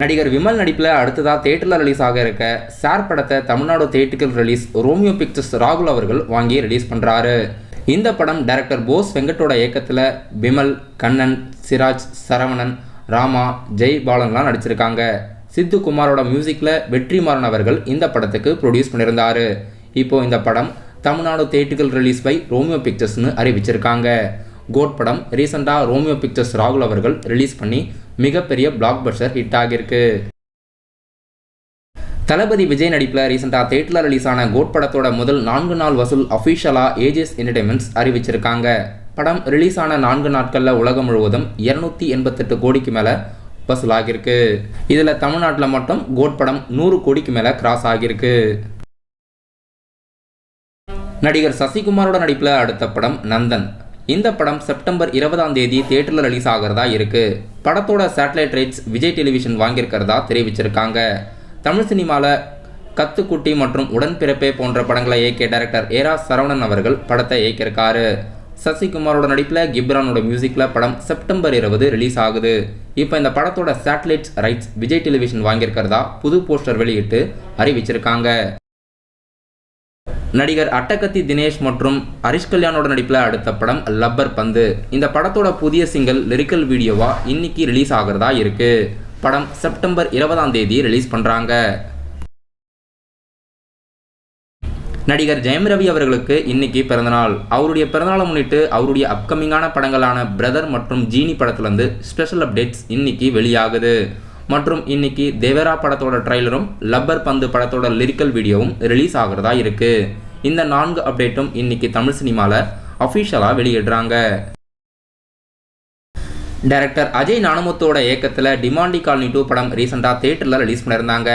நடிகர் விமல் நடிப்பில் அடுத்ததாக தேட்டரில் ரிலீஸ் ஆக இருக்க சார் படத்தை தமிழ்நாடு தியேட்டர்கள் ரிலீஸ் ரோமியோ பிக்சர்ஸ் ராகுல் அவர்கள் வாங்கி ரிலீஸ் பண்ணுறாரு. இந்த படம் டைரக்டர் போஸ் வெங்கட்டோட இயக்கத்தில் விமல், கண்ணன், சிராஜ், சரவணன், ராமா, ஜெய் பாலன்லாம் நடிச்சிருக்காங்க. சித்து குமாரோட மியூசிக்கில் வெற்றிமாறன் அவர்கள் இந்த படத்துக்கு ப்ரொடியூஸ் பண்ணியிருந்தார். இப்போது இந்த படம் தமிழ்நாடு தியேட்டர்கள் ரிலீஸ் பை ரோமியோ பிக்சர்ஸ்னு அறிவிச்சிருக்காங்க. கோட் படம் ரீசெண்டாக ரோமியோ பிக்சர்ஸ் ராகுல் அவர்கள் ரிலீஸ் பண்ணி மிகப்பெரிய பிளாக் பஸ்டர் ஹிட் ஆகியிருக்கு. தளபதி விஜய் நடிப்பில் ரீசெண்டாக தியேட்டரில் ரிலீஸ் ஆன கோட் படத்தோட முதல் 4 நாள் வசூல் அஃபிஷியலாக ஏஜஸ் என்டர்டைன்மெண்ட்ஸ் அறிவிச்சிருக்காங்க. படம் ரிலீஸ் ஆன 4 நாட்களில் உலகம் முழுவதும் 288 கோடிக்கு மேலே வசூல் ஆகியிருக்கு. இதில் தமிழ்நாட்டில் மட்டும் கோட் படம் 100 கோடிக்கு மேலே கிராஸ் ஆகியிருக்கு. நடிகர் சசிகுமாரோட நடிப்பில் அடுத்த படம் நந்தன். இந்த படம் செப்டம்பர் 20ஆம் தேதி தியேட்டரில் ரிலீஸ் ஆகிறதா இருக்கு. படத்தோட சேட்டலைட் ரைட்ஸ் விஜய் டெலிவிஷன் வாங்கியிருக்கிறதா தெரிவிச்சிருக்காங்க. தமிழ் சினிமாவில் கத்துக்குட்டி மற்றும் உடன்பிறப்பே போன்ற படங்களை இயக்கிய டைரக்டர் ஏரா சரவணன் அவர்கள் படத்தை இயக்கியிருக்காரு. சசிகுமாரோட நடிப்பில் கிப்ரானோட மியூசிக்கில் படம் செப்டம்பர் 20 ரிலீஸ் ஆகுது. இப்போ இந்த படத்தோட சேட்டலைட் ரைட்ஸ் விஜய் டெலிவிஷன் வாங்கியிருக்கிறதா புது போஸ்டர் வெளியிட்டு அறிவிச்சிருக்காங்க. நடிகர் அட்டகத்தி தினேஷ் மற்றும் ஹரிஷ் கல்யாணோட நடிப்பில் அடுத்த படம் லப்பர் பந்து. இந்த படத்தோட புதிய சிங்கிள் லிரிக்கல் வீடியோவா இன்னைக்கு ரிலீஸ் ஆகிறதா இருக்கு. படம் செப்டம்பர் 20ஆம் தேதி ரிலீஸ் பண்ணுறாங்க. நடிகர் ஜெயம் ரவி அவர்களுக்கு இன்னைக்கு பிறந்தநாள். அவருடைய பிறந்தநாளை முன்னிட்டு அவருடைய அப்கமிங்கான படங்களான பிரதர் மற்றும் ஜீனி படத்துலேருந்து ஸ்பெஷல் அப்டேட்ஸ் இன்னைக்கு வெளியாகுது. மற்றும் இன்னைக்கு தேவரா படத்தோட ட்ரைலரும் லப்பர் பந்து படத்தோட லிரிக்கல் வீடியோவும் ரிலீஸ் ஆகிறதா இருக்கு. இந்த 4 அப்டேட்டும் இன்னைக்கு தமிழ் சினிமாவில் அஃபிஷியலாக வெளியிடுறாங்க. டைரக்டர் அஜய் நானமுத்தோட இயக்கத்தில் டிமாண்டி காலனி 2 படம் ரீசெண்டாக தியேட்டரில் ரிலீஸ் பண்ணியிருந்தாங்க.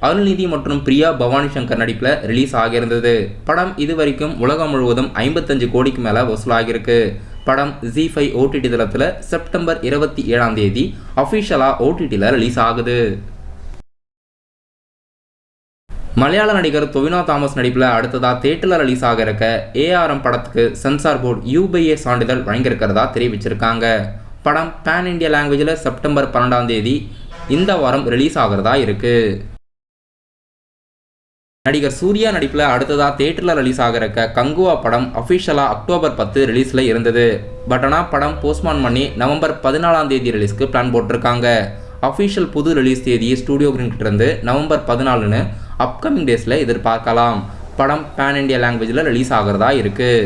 அருள்நிதி மற்றும் பிரியா பவானி சங்கர் நடிப்பில் ரிலீஸ் ஆகியிருந்தது. படம் இதுவரைக்கும் உலகம் முழுவதும் 55 கோடிக்கு மேலே வசூலாகியிருக்கு. படம் ZEE5 OTT தளத்தில் செப்டம்பர் 27ஆம் தேதி அஃபிஷியலாக OTTயில் ரிலீஸ் ஆகுது. மலையாள நடிகர் தொவினோ தாமஸ் நடிப்பில் அடுத்ததாக தியேட்டரில் ரிலீஸ் ஆக இருக்க ARM படத்துக்கு சென்சார் போர்டு UBA சான்றிதழ் வழங்கியிருக்கிறதா தெரிவிச்சிருக்காங்க. படம் பேன் இண்டியா லாங்குவேஜில் செப்டம்பர் 12ஆம் தேதி இந்த வாரம் ரிலீஸ் ஆகிறதா இருக்கு. நடிகர் சூர்யா நடிப்பில் அடுத்ததாக தியேட்டரில் ரிலீஸ் ஆகிருக்க கங்குவா படம் அஃபிஷியலாக அக்டோபர் 10 ரிலீஸில் இருந்தது. பட் ஆனால் படம் போஸ்ட்மான் பண்ணி நவம்பர் 14ஆம் தேதி ரிலீஸ்க்கு பிளான் போட்டிருக்காங்க. அஃபிஷியல் புது ரிலீஸ் தேதியை ஸ்டூடியோ கிரீன்கிட்டேருந்து நவம்பர் 14ன்னு அப்கமிங் டேஸில் எதிர்பார்க்கலாம். படம் பேன் இண்டியா லாங்குவேஜில் ரிலீஸ் ஆகிறதா இருக்குது.